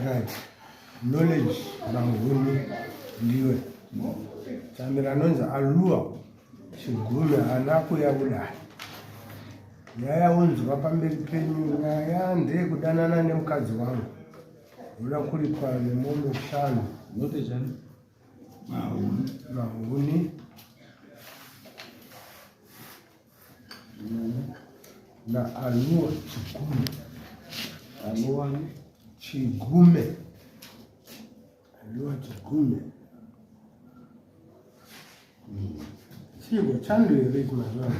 Right. Knowledge mangoni ndiwe. Chamira nonza alua chigume anako yabuda. Yaya unzwa pamberi penyu yaya ndekudanana nemukadzi wangu. Ula kuli kwa nemono shanu. Note chani? Mahuni. Na alua chigume. Alua chigume. Alua chigume. Sigo chandu yere kumazwa.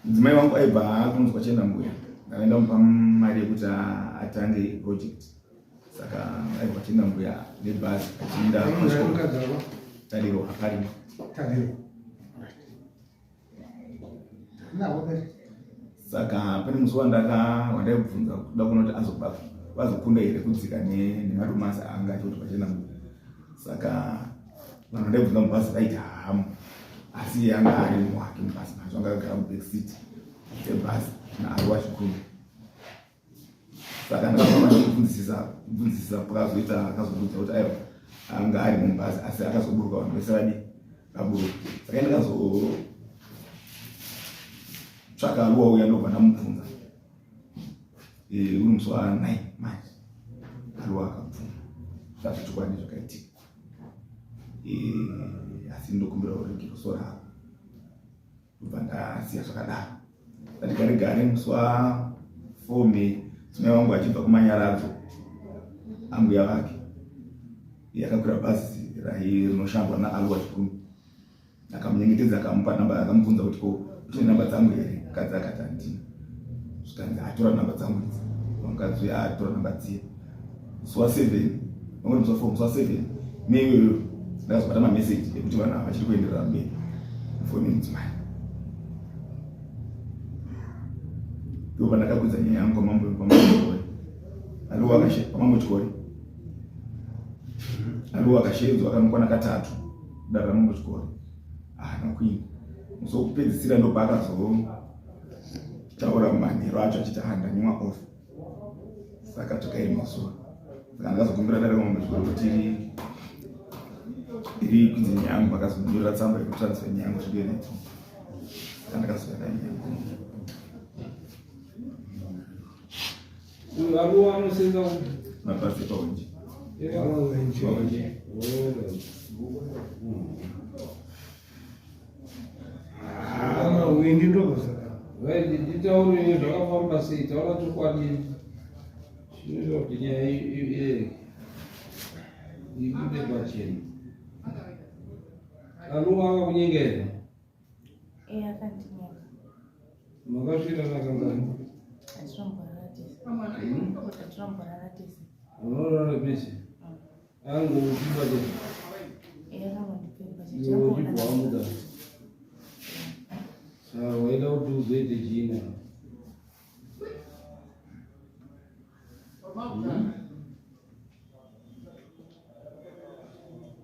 Mudzimai wangu aibva kunzi kwachenda mbuya akaenda kumupa mari yekuti atange project saka aibva kwachenda mbuya nebhazi achienda Tariro haparima saka pane musi wandaibvunza kuda kuona kuti vazokunda here kudzika nemadomasi anga achikuti kwachenda mbuya saka vanhu vandaibvunza mubhazi vaiti hamu asi anga ari muhake mubhazi macho anga agara mubackseat ebhazi naari wachikuru saka ndakabvunzisisa pakazoita akazobudza kuti aiwa anga ari mubhazi asi akazoburuka vanhu vese vadi vaburuka saka ndakazotsvaka aluwa uya ndobva ndamubvunza uri musi wa9 manje aluwa akabvuma zvazvo chokwadi zvakaitika asi ndokumbira urege ruso rako kubva ndasiya zvakadaro ndatigaregare musi wa4 Mei dzimai wangu achibva kumanyaradzo ambuya vake akakwira bhazi rinoshandwa naaluwa chikumi akamunyengetedza akamupa namba akamubvunza kuti ko une namba dzangu here mukadzi akati handina zvikanzi atora namba dzangu idzi mukadzi uya atora namba dziye musi wa7 musi wa7 Mei iyoyo ndakazobata mameseji ekuti vanhu ava vachiri kuenderera mberi mufoni mudzimai ndobva ndakakwidza nyaya yangu pamambo chikori aluwa akashedzwa akanokwana katatu dare ramambo chikori nakwini musi wokupedzisira ndobva akazotaura manheru acho achiti handanyimwa off saka tokairi masoro saka ndakazokumbira dare ramambo chikori kuti iri kunzi nyangu akazonyorera tsamba yekutransfer nyangu zvidiyo neto andakazoenda nyangu aluwa anosenza mabhazi epawenji windi ndobosaka nditaure zvakafamba sei taura chokwadi zvinoita kuti nyaya ibude pachena aluwa akakunyengera akandinyenga makasvika nakangani atiramboraratisa unorara pese angoupipa chaiwochibwamuda saka waida kuti uzoite china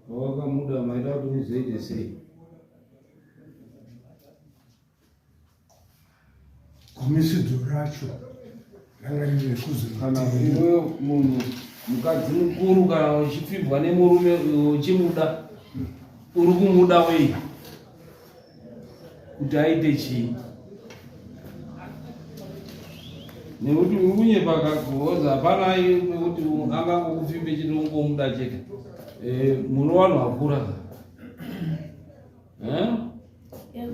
wakamuda maida kuti uzoite sei gumisidzo racho ranga riri kana iwe munhu mukadzi mukuru kana uchipfibwa nemurume uchimuda uri kumuda wei kuti aite chii nekuti unyepa kagoza hapana kuti angangokupfimbe chitongomuda chete muno vanhu vakura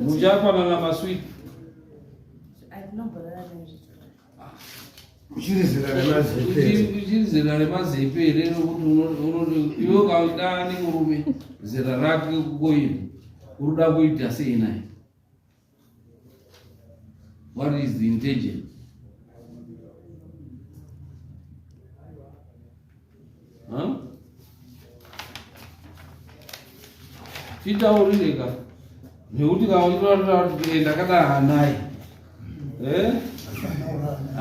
muchafanana maswiti uchiri zera remazepe rero kuti iwe kauda nemurume zera rake kukoini uruda kuita sei naye what is the intention chitaurireka nekuti ndakada hanaye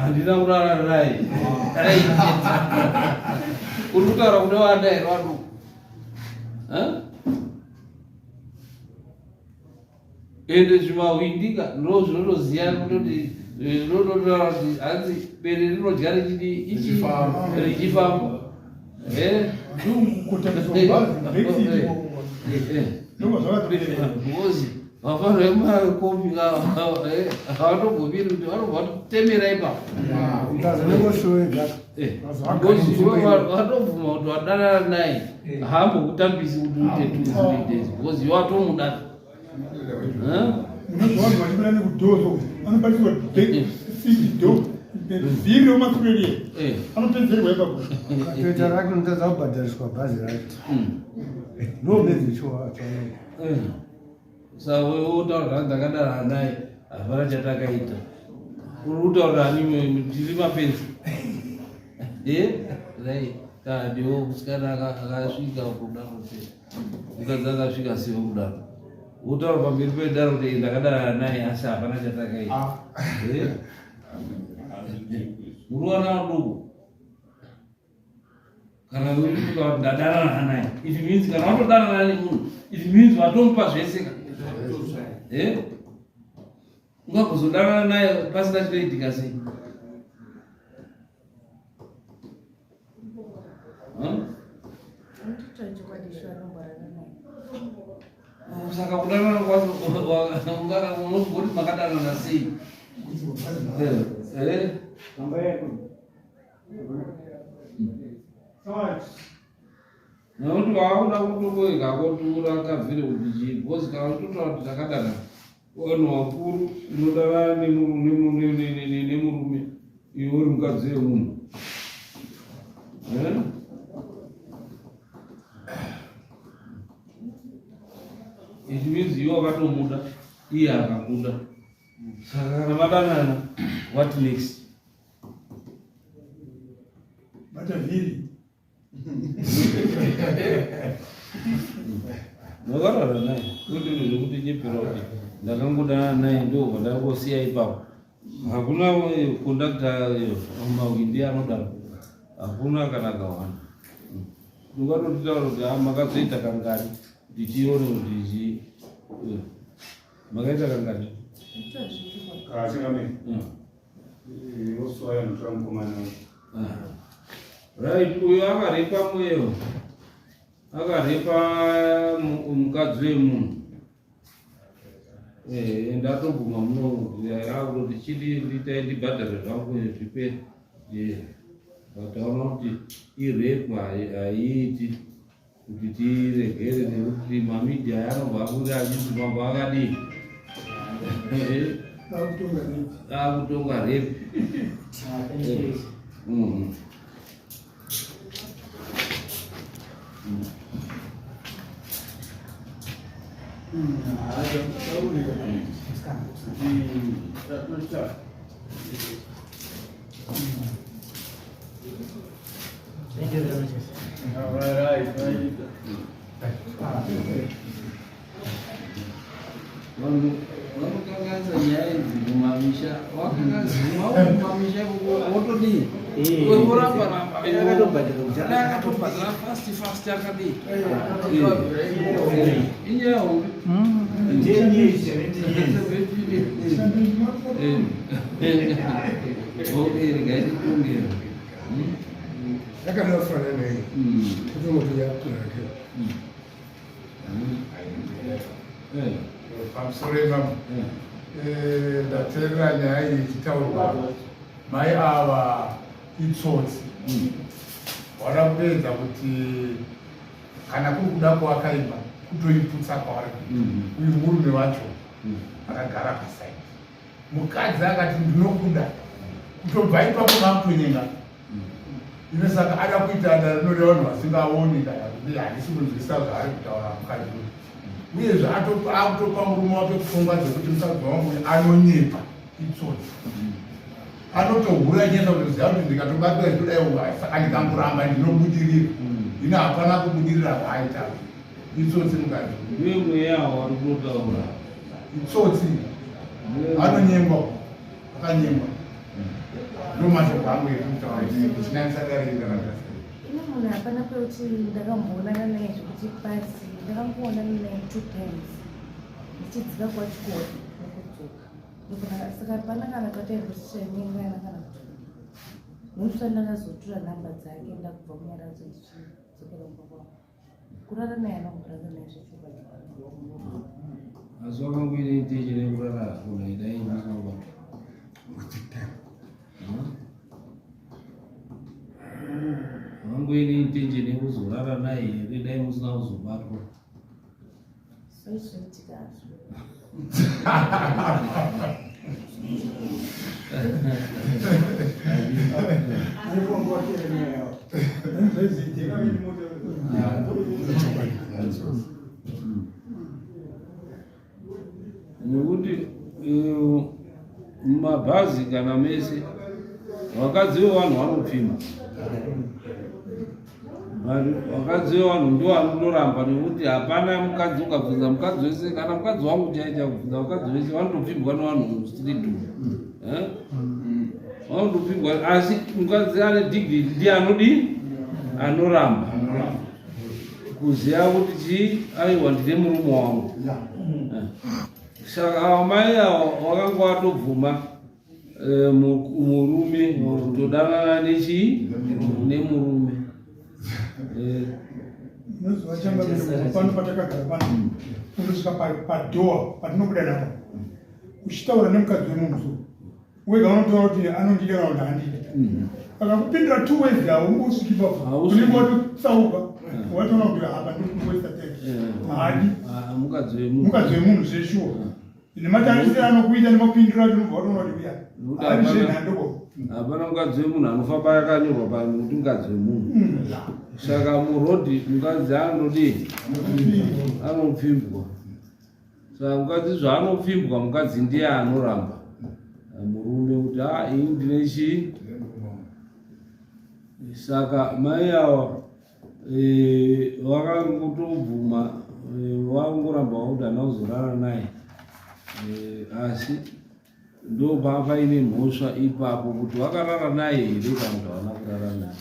handina kurara naye uri kutaura kune vana here vaduku ende zvimahwindika ndo zvinotoziya kutoti zvinototaura kuti hanzi bere rinodya richifamba because vafana vemakopi havatogomiri kuti vanobva kutemera ipapo vatobvuma kuti wadanana naye haambokutambisi kuti uite 2-3 days because iwe watomuda vhiri romakureri anopedzerwa ipapo toita rake unotadza kubhadhariswa bhazi rake ndobezvechoa saka wotaura hanzi akadara naye hapana chatakaita uri kutaura hani tiri mapenzi kadiwo musikana akasvika kudaro mukadzi akasvika sivo kudaro wotaura pamberi pedaro kuti ndakadara naye asi hapana chatakaita uri wana vaduku kana urikuti ndadanana naye it means kana watodanana nemunhu it means watomupa zvese ungagozodanana naye pasina chinoitika sei saka kudanana unogoti makadanana sei nokuti vavakuda kutokoika kotura kabvire kuti chii because kana totaura kuti takadana vanhu vakuru unodanana nemurume iwe uri mukadzi wemunhu it means iwe wakatomuda iye akakuda saka kana madanana what next bata vhiri ndakataura naye kuti zvekuti nyepera kuti ndakangodanana naye ndo vandangosiya ipapo hakuna kondakta mahwindi anodaro hakuna kana kawanda ungatotitaura kuti makazoita kangani kuti tione kuti makaita kangani right uyo akarepa mweyo akarepa mukadzi wemunhu ndatobvuma munoti chidi nditai ndibhadhare zvangu zviperi but aona kuti irepu haiiti kuti tiregere nekuti mamidhia yanobva kuti achiti mambo akadii akutonga repu vanokanganisa nyaya idzi mumamisha wakanganzimamamisha wotodii oraparapaakatobhadhara fast akadii inyaho regaititongera yakanofanana naye kuti moto yakurake pamusoro ivamo ndateerera nyaya iyi ichitaurwa mai ava itsotsi wada kupedza kuti kana kuri kuda kwakaimba kutoiputsa kwavari uyu murume wacho akagara pasaidi mukadzi akati ndinokuda kutobva ipapo makutonyenga ine saka ada kuita dare rino revanhu vasingaoni kana kuti handisi kunzwisa zvaari kutaura mukadzi uyu uyezve akutopa murume wake pfungwa dzekuti musadzi wangu anonyepa itsotsi anotohura nyenza kuti ziva kuti ndikatobatwa zvidai saka ndikamuramba ndinobudirira ine hapana kubudirira kwaaita itsotsi mukadzi uye mweya wari kunotaura itsotsi anonyengwa akanyengwa ndomashoko angu ekutaura chinanisadarika ine munhu hapana kwekuti ndakamboonana naye zvekuti pasi ndakangoonana naye 2 times ndichidzika kwachikoro nekudzoka saka hapana kana pataimbotichainengana kana kuti nokuti ndakazotora nhamba dzake ndakubva munyaradzo ndichidzokera kumba kwavo kurara naye anongorara naye zvechiva asi wakangoine intention yekurara kunaidai musinakuba wangoine intention yekuzorara naye here dai musina kuzobatwa soizvoitika azvo nekuti mumabhazi kana mese vakadzi vevanhu vanopfima vakadzi vevanhu ndo vanondoramba nekuti hapana mukadzi ukabvunza mukadzi wese kana mukadzi wangu chaicha kubvunza vakadzi vese vanotopfimbwa nevanhu mustreet vanotopfimbwa asi mukadzi ane digiri ndi anodi anoramba kuziva kuti chii aiwa ndine murume wangu saka amai avo vakanga vatobvuma murume kutodanana nechii nemurume nozuva changa pano patakagara pano kundosvika padhoa patinobuda napo uchitaura nemukadzi wemunhu so wega unotaura kuti anondida kana kuti handidi akakupindura 2 ways avo usviki papo unenge watotsauka watoona kuti apa ndikuwesta time hadi mukadzi wemunhu zveshuwa nematarisiro anokuita nemapindiro acho unobva watoona kuti uya ari zvenhandoko hapana mukadzi wemunhu anofamba yakanyorwa pano kuti mukadzi wemunhu saka murodhi mukadzi anodii anopfimbwa saka mukadzi zvaanopfimbwa mukadzi ndiye anoramba murume kuti ini ndine chii saka mai ava vakangotobvuma vangoramba vakuti hana kuzorara naye asi ndo paine mhosva ipapo kuti vakarara naye here kana kuti havana kurara naye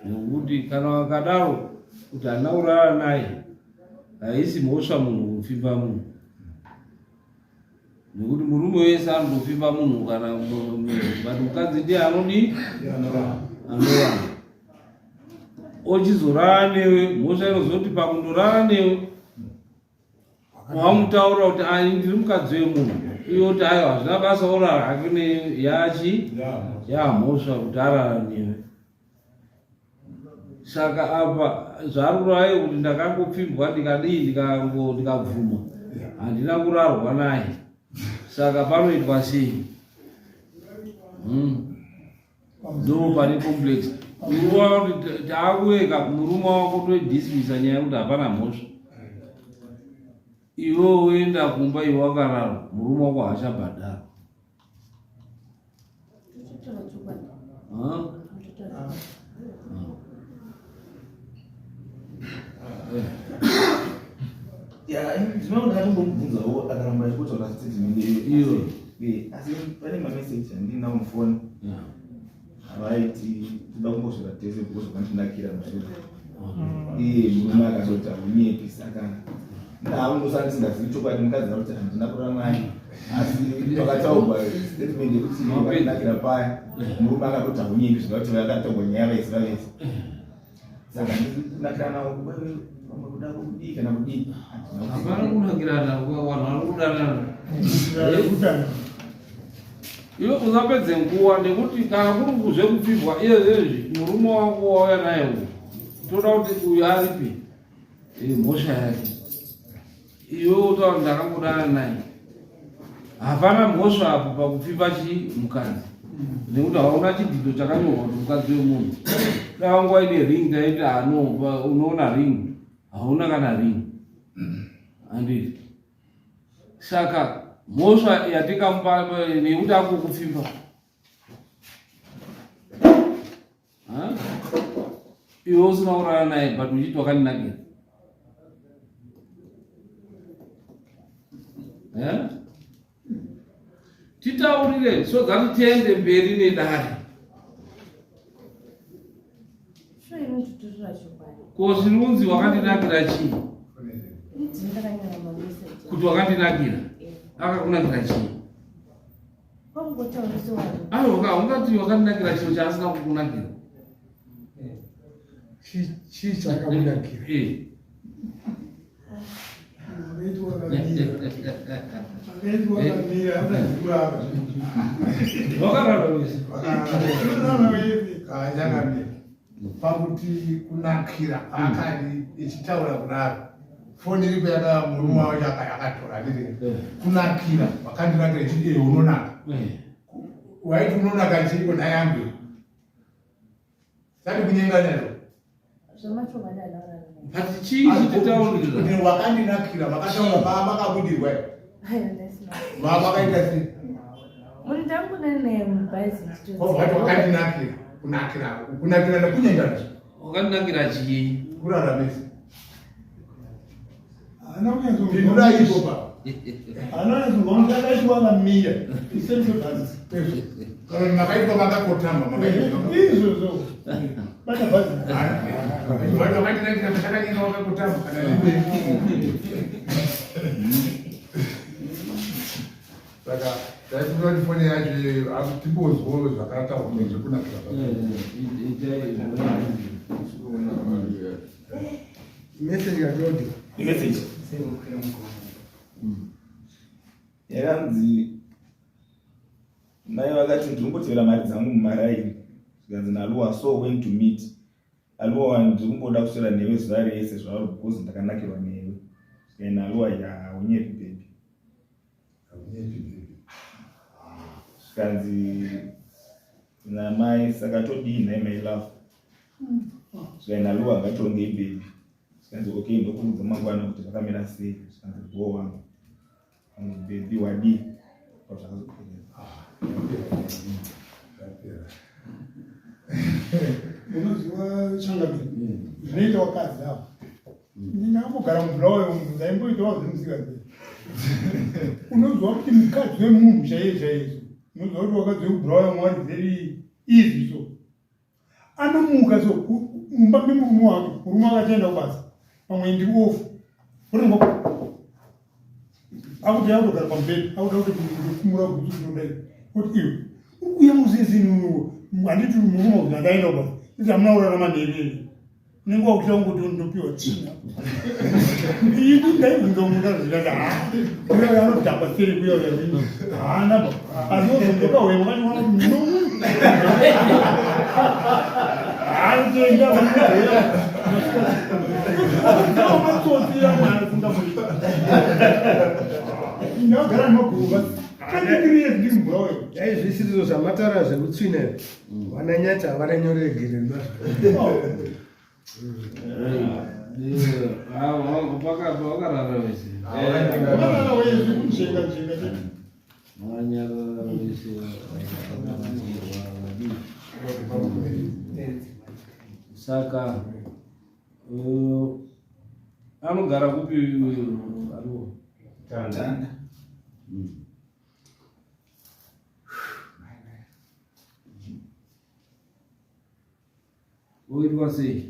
nekuti kana vakadaro kuti hana kurara naye haisi mhosva munhu kupfimba munhu nekuti murume wese anotopfimba munhu kana but mukadzi ndiye anodii anoramba ochizorara newe mhosva inozoti pakundorara newe wamutaura kuti ani ndiri mukadzi wemunhu iwe kuti aiwa hazvina basa orara hake neyachi yamhosva kuti arara newe saka apa zvaruraye kuti ndakangopfimbwa ndikadii ndikabvuma handina kurarwa naye saka panoitwa sei ndo pane complex uwa kuti taakuweka murume wako toidismisa nyaya yekuti hapana mhosva iwe uenda kumba iwe wakarara murume wako haachabhadhara zvinoda tombomubvunzawo akaramba achikutaura statement iyo asi pane mameseji andinawo mufoni avaiti toda kumbosvira tese because kwandinakira mushure iye murume akatoti haunyepi saka ndaamundosanga ndisingazivi chokwadi mukadzi kuti handina kurara naye asi pakataurwa statement yekuti vandinakira paya murume akatoti haunyepi zvingati vakataurwa nyaya vaisiva vese saka ndikunakirana kuda kudii kana kudii hapana kunakirana vanhu vari kudanana iwe usapedze nguva nekuti kana kuri kuzvekupfirwa iyezvezvi murume wako wauya naye uyu toda kuti uyu aripi mhosva yake iwe utaura ndakangodana naye hapana mhosva apo pakupfipa chii mukadzi nekuti hauna chidhidho chakanyorwa kuti mukadzi wemunhu davanguva ine ring taiti unoona ring hauna kana ring handiti saka mhosva yatikamupa nekuti akukupfimba iwe usina kurara naye but uchiti wakandinakira titaurire so zati tiende mberi nedare inotuturira chokwadi. Ko zvinonzi wakandinakira chii? Ndakanyora mameseji. Kuti wakandinakira? Akakunakira chii? Pangotaurisa vanhu. Aiwa, ungati wakandinakira chiro chaasina kukunakira. Chii chakakunakira? pakuti kunakira akadi ichitaura kudaro foni iripo yada murume wacho akatora ndiri kunakira wakandinakira ichiti unonaka waiti unonaka chiriko nayangu sati kunyenganero Zvamacho vadala. Ati chii chititaurira? kuti wakandinakira makataura makabudirwa vakaita sei Munhu tangu nane mubhazi wati wakandinakira kunakira nekunyengana Wakandinakira chii? kuraramisa Pinura ipo pa makaitwa makakotama wakandinakira mashakanyika wakakotama saka taitinoa foni yacho akutimbozwawo zvakarataurwa zvekunakira Message yacho Message. Yakanzi mai vakati ndirikumbotsvera mari dzangu mumaraini zvikanzi naluwa so went to meet aluwa ndiri kumboda kuswera newe zuva rese zvauri because ndakanakirwa newe zvikaina aluwa haunyepi bebi zvikanzi namai saka todii nhai my love zvikaina aluwa ngatongei bebi zvikanzi okay ndokuudza mangwana kuti vakamira sei zvikanzi go wangu bebi wadii zvakazopera unoziva changamiri zvinoita wakadzi avo ndingambogara mubulawayo munhu ndaimboitawo zvemusikazii unoziva kuti mukadzi wemunhu chaiye chaizvo unoziva kuti wakadzi wekubulawayo mwari very easy so anomuka so mumba memurume wake murume akatoenda kubasa pamwe ndi ofu uringo akuti yautogara pamubhedha akuda kuti kumura kuudai kuti iwe uya musizini handiti murume kuti akaenda kubasa iti hamuna kurarama neiveri unenge wakuita kunguti ndopiwa china ndaibvunza zvikati anodhamba seri kuya hana asiozondokawe makationa kuti matsotsi amwe ndagara nogova kandikiriye ndiri mubulawayo yaizvisirizo zvamataura zvekutsvinera vananyati havaranyoregererwa Wakarara wese. Wanyarara wese. Saka anogara kupi aliwo? Tanda. Oitwa sei?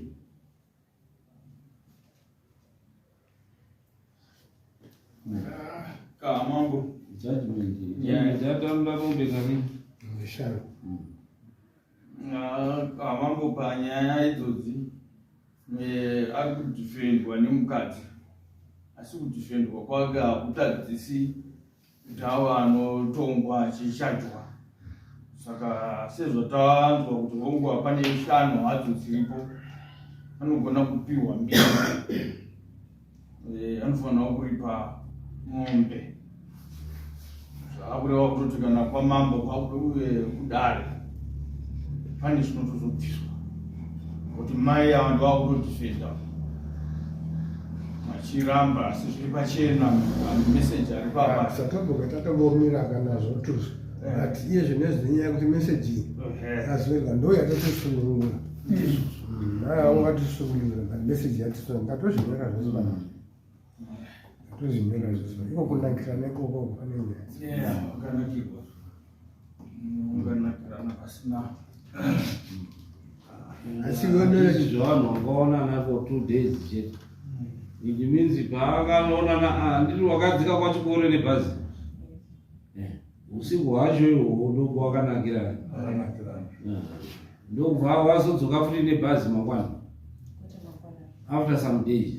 Kamango. Judgment. Yeah, jatamba kubekani. Mishano. Kamango panyaya idzodzi ari kudhifendwa nemukadzi asi kudhifendwa kwake hakutadzisi kuti avo anotongwa achishajwa. Saka sezvo tavanzwa kuti vonguva pane shanu hadzo dziripo anogona kupiwa mbiri anofanira kuripa mombe zvaakureva kutoti kana kwamamba kudare pane zvinotozobviswa kuti mai ava ndovakutodifenda machiramba asi zviri pachena meseji ari pabasa satabhoka tatombomira kanazvo tuzvo but iye zvinezvi nenyaya yekuti meseji azverwa ndo yatatosunungura ungatisunungura but meseji yatisunungura ngatozvinyora zvose bana tozvinyora zvose iko kunakira nekoko panenge wakanakirwa unganakirana pasina asi wonera zvavanhu vakaona napo 2 days chete. It means paakanoona ndiri wakadzika kwachikoro nebhazi usiku hwacho ihwohwo ndokwakanakira ndobva wazodzoka futi nebhazi mangwana after some days.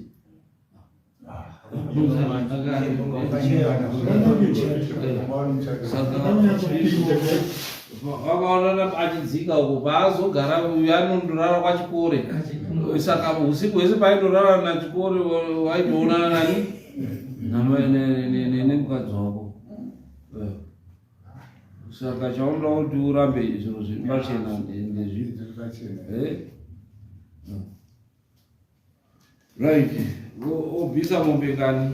Vakaona achidzika uko paazogara anondorara kwachikore. Saka usiku hwese paindorara nachikore waitoonana nani nemukadzi wako. Saka chaundoda kuti urambe zviro zviri pachena nezviri. Right. Obvisa mombe kani.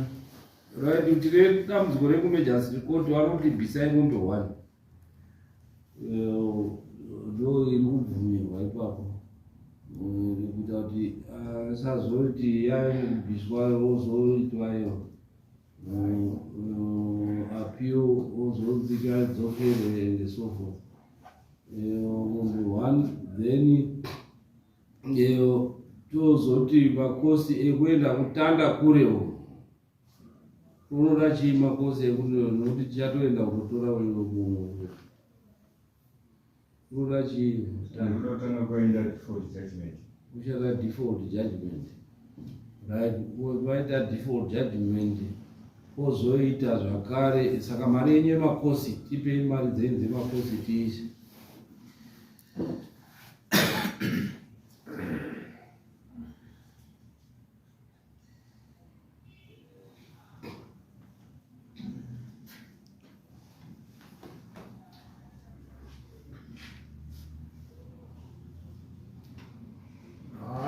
Right, tine dambudziko rekumajestic court vanoti bvisai mombe 1. Ndo iri kubvumirwa ipapo. Kuita kuti sazoti yabviswa rozoitwa iyo. Appeal ozodzika dzokere and so forth. Mombe 1 then tozoti makosi ekuenda kutanda kurewo unoda chii makosi ekuti nokuti tichatoenda kunotora wewe unoda chii unotanga kuenda default judgment uchada default judgment right waita default judgment ozoita zvakare saka mari yenyu yemakosi tipei mari dzenyu dzemakosi tiishe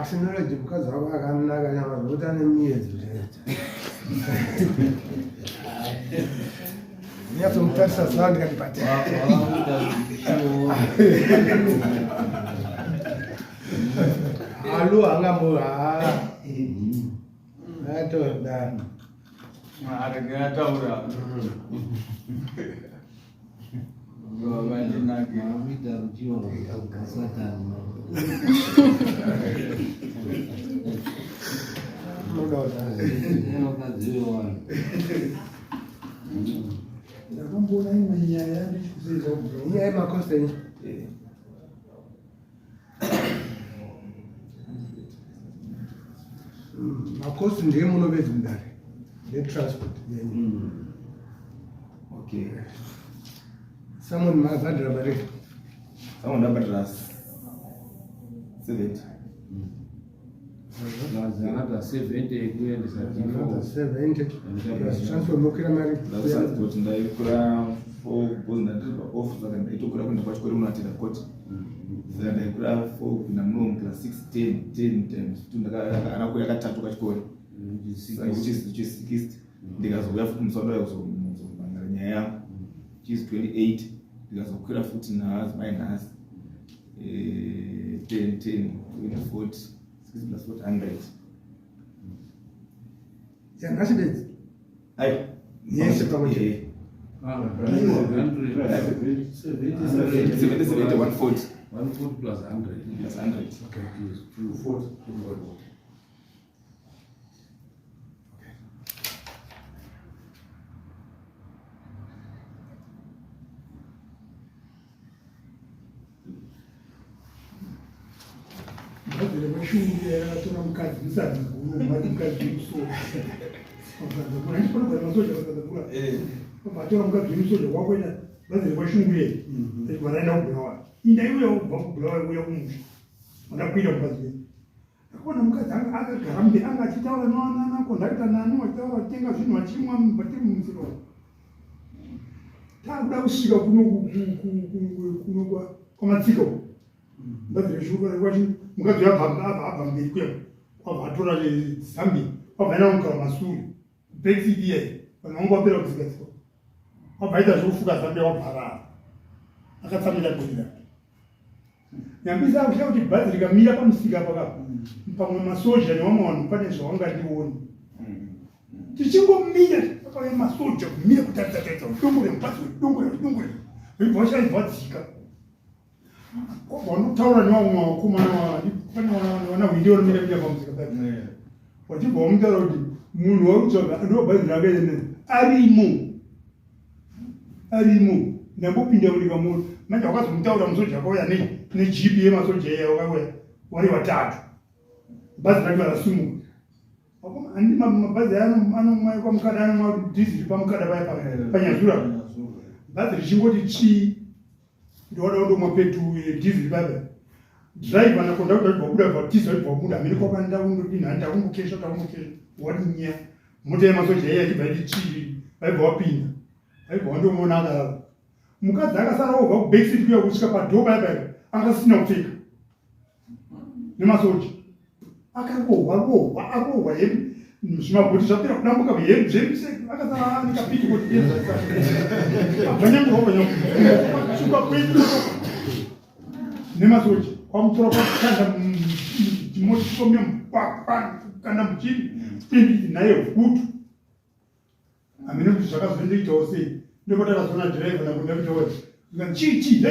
asinore mukadzi wako akanaka nyama zvokuti ane miedzi nyatsomutarisa zava ndikati pata alo hangambo atoda aregataura Vida ruchiwa Satani. Ndakamboona imwe nyaya ndikuziva nyaya yemakosta iyi makosti ndiye munovedzi mudare netransport okay someone mabhadhira mari someone ndabhadhira 70 Another 70 kuendesa another 70 plus transfer mokira mari kuti ndaikura 4 because ndatiripa off saka ndaitokura kuenda pachikoro unatenda koti saka ndaikura 4 kupinda munomukira 6 10 times ndakakura katatu kachikoro which is 60 ndikazouya futi musondo yakuzomangara nyaya yangu which is 28 ndikazokwira futi nhasi minus 10 40 6 plus 400 yangasi bedzi yese pamwe 140 plus 100. plus 100 okay 240. mbadzire mashungu yakatora mukadzi musadzi guru mati mukadzi wemusoja andipanodzana masoja akadzakura patora mukadzi wemusoja wakwenda mbadzire mashungu ye vanaenda kubulawa indaiuya kubva kubulawa uya kumusha vandakwira mukadzi wedu akaona mukadzi akagara mberi anga achitaura nakondakita nanu achitaura tenga zvinhu achimwa batiri mumusiro takuda kusvika kuno kwamatsika mbadzire shungu wacho mukadzi abva mberi kuya kwabva atora zambi kwabva aenda kumukara masuri brexit iyai vanhu vangu vapera kuzigatsika wabva aita zvokufuka zambia wabva akatsamira goni rake nyambisa akusha kuti bhazi rikamira pamusika pakapo pamwe masoja nevamwe vanhu pane zvavangandioni tichingomira pakauya masoja kumira kutarisa udongore mubhazi udongore veibva vashaibva dzika Wanotaura nevamwe vakomana vana hwindi vanomira kuya pamusika pake wachibva wamutaura kuti munhu wakutsvaga ndo bhazi rakaenda arimo ndambopinda munyika muno manje wakazomutaura musoja akauya nejipi yemasoja iya wakauya vari vatatu bhazi rake varasumuka handi mabhazi anomwaikwa mukada anomwa dhiziri pamukada paya panyazura bhazi richingoti chii ndoda kundomwa petu dhiziri baba driver nakondakta kubuda baptiza kubuda mimi kwa kanda undodini handa kumbukesha wadinya mota yemasoja iya chibva ichiri vaibva wapinda vaibva wandomona akadaro mukadzi akasara obva kubackseat kuya kusvika padhoo paya akasina kupfeka nemasoja akarohwa hembe zvimabhoti zvapera kudambuka hembe zvemse akasara nikapiti kuti abvanyangurohwa kwedu nemasoja kwamutora kwakukanda motosomya kukanda muchini spindi naye hutu hamene kuti zvakazoendeitawo sei ndopoti akazona dhiraivha nakundakutaura chii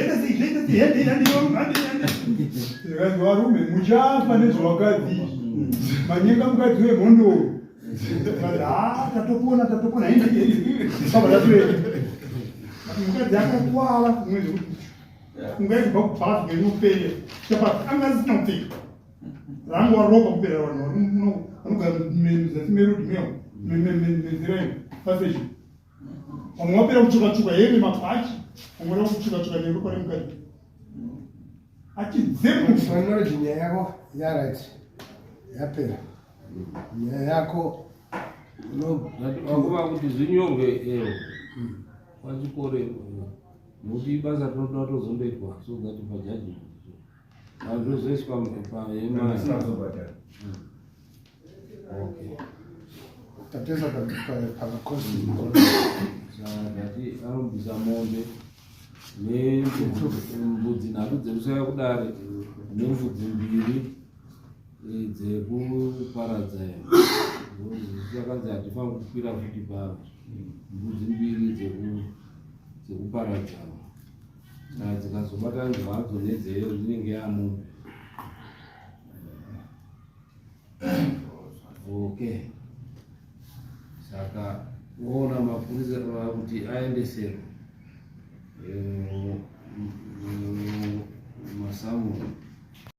varume muchafa nezvavakadzi manyenga mukadzi wemhondo tatopona mukadzi akakwara kumwe zvekuti kungaibva kubhazi ngenopere angasina kupfeka rangu waroka kupera vanhu vanogara muzasi merudi menziraino pasesha vamwe vapera kutsvuka hembe mabhachi vamwe vada kutsvuka neropa remukadzi achidzemufanoji nyaya yako yaright yapera nyaya yako vakuva kuti zvinyorwe pachikore nokuti basa tinoda tozondoitwa so that pajaji azvozoiswa paema tapesa pakakosi zati anombisa mombe nembudzi nhatu dzekusaya kudare nembudzi mbiri dzekuparadza zvakanzi hatifaniri kukwira futi mbudzi mbiri dzekuparadza saka dzikazobata nzwadzo nedzeyo dzinenge yamombe. Okay, saka woona mapurisa kuti aendeserwe masamu